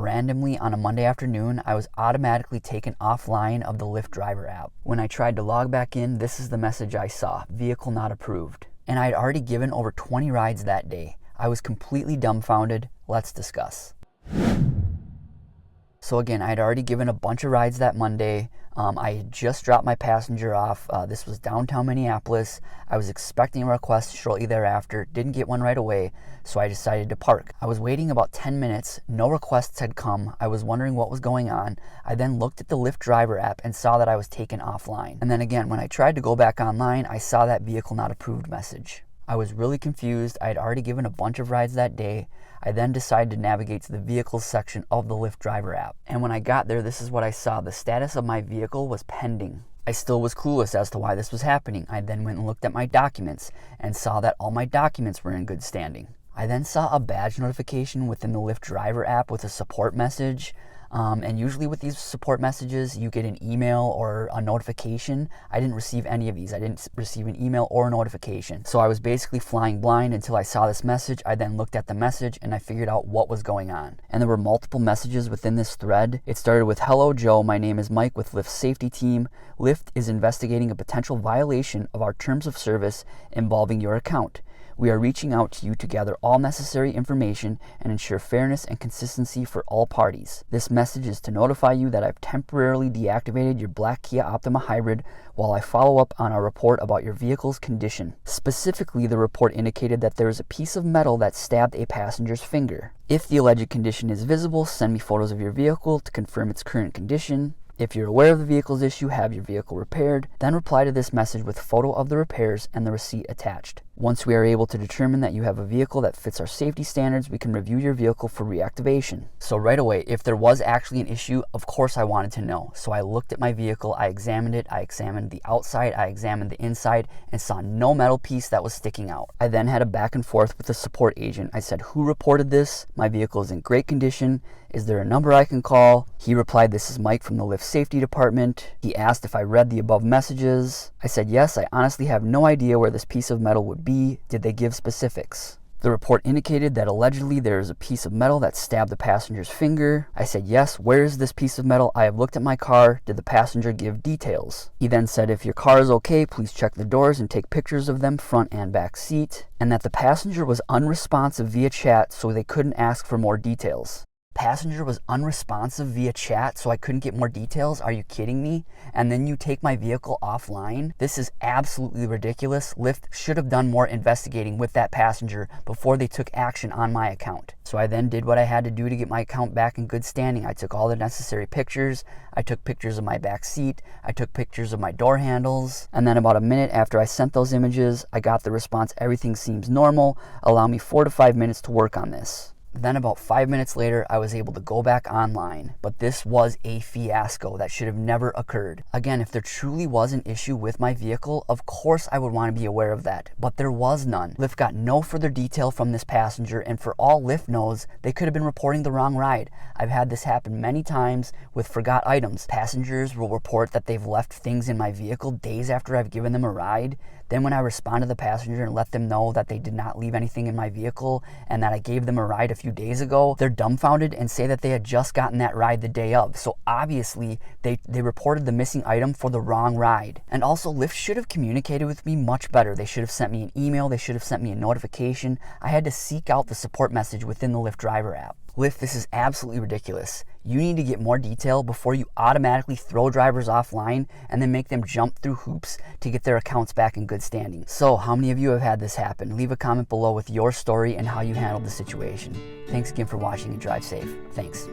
randomly on a Monday afternoon, I was automatically taken offline of the Lyft driver app. When I tried to log back in, this is the message I saw: vehicle not approved. And I had already given over 20 rides that day. I was completely dumbfounded. Let's discuss. So again, I had already given a bunch of rides that Monday. I had just dropped my passenger off. This was downtown Minneapolis. I was expecting a request shortly thereafter, didn't get one right away, so I decided to park. I was waiting about 10 minutes, no requests had come. I was wondering what was going on. I then looked at the Lyft driver app and saw that I was taken offline. And then again, when I tried to go back online, I saw that vehicle not approved message. I was really confused. I had already given a bunch of rides that day. I then decided to navigate to the vehicles section of the Lyft driver app. And when I got there, this is what I saw. The status of my vehicle was pending. I still was clueless as to why this was happening. I then went and looked at my documents and saw that all my documents were in good standing. I then saw a badge notification within the Lyft driver app with a support message. And usually with these support messages, you get an email or a notification. I didn't receive any of these. I didn't receive an email or a notification. So I was basically flying blind until I saw this message. I then looked at the message and I figured out what was going on. And there were multiple messages within this thread. It started with, "Hello, Joe. My name is Mike with Lyft's safety team. Lyft is investigating a potential violation of our terms of service involving your account. We are reaching out to you to gather all necessary information and ensure fairness and consistency for all parties. This message is to notify you that I've temporarily deactivated your black Kia Optima Hybrid while I follow up on our report about your vehicle's condition. Specifically, the report indicated that there is a piece of metal that stabbed a passenger's finger. If the alleged condition is visible, send me photos of your vehicle to confirm its current condition. If you're aware of the vehicle's issue, have your vehicle repaired. Then reply to this message with photo of the repairs and the receipt attached. Once we are able to determine that you have a vehicle that fits our safety standards, we can review your vehicle for reactivation." So right away, if there was actually an issue, of course I wanted to know. So I looked at my vehicle, I examined it, I examined the outside, I examined the inside, and saw no metal piece that was sticking out. I then had a back and forth with the support agent. I said, "Who reported this? My vehicle is in great condition. Is there a number I can call?" He replied, "This is Mike from the Lyft safety department." He asked if I read the above messages. I said, "Yes, I honestly have no idea where this piece of metal would be. Did they give specifics?" The report indicated that allegedly there is a piece of metal that stabbed the passenger's finger. I said, "Yes, where is this piece of metal? I have looked at my car. Did the passenger give details?" He then said, "If your car is okay, please check the doors and take pictures of them, front and back seat," and that the passenger was unresponsive via chat, so they couldn't ask for more details. Passenger was unresponsive via chat, so I couldn't get more details? Are you kidding me? And then you take my vehicle offline? This is absolutely ridiculous. Lyft should have done more investigating with that passenger before they took action on my account. So I then did what I had to do to get my account back in good standing. I took all the necessary pictures. I took pictures of my back seat. I took pictures of my door handles. And then about a minute after I sent those images, I got the response, "Everything seems normal. Allow me 4 to 5 minutes to work on this." Then about 5 minutes later, I was able to go back online, but this was a fiasco that should have never occurred. Again, if there truly was an issue with my vehicle, of course I would want to be aware of that, but there was none. Lyft got no further detail from this passenger, and for all Lyft knows, they could have been reporting the wrong ride. I've had this happen many times with forgot items. Passengers will report that they've left things in my vehicle days after I've given them a ride. Then when I respond to the passenger and let them know that they did not leave anything in my vehicle and that I gave them a ride a few days ago, they're dumbfounded and say that they had just gotten that ride the day of. So obviously they reported the missing item for the wrong ride. And also Lyft should have communicated with me much better. They should have sent me an email. They should have sent me a notification. I had to seek out the support message within the Lyft driver app. Lyft, this is absolutely ridiculous. You need to get more detail before you automatically throw drivers offline and then make them jump through hoops to get their accounts back in good standing. So how many of you have had this happen? Leave a comment below with your story and how you handled the situation. Thanks again for watching and drive safe. Thanks.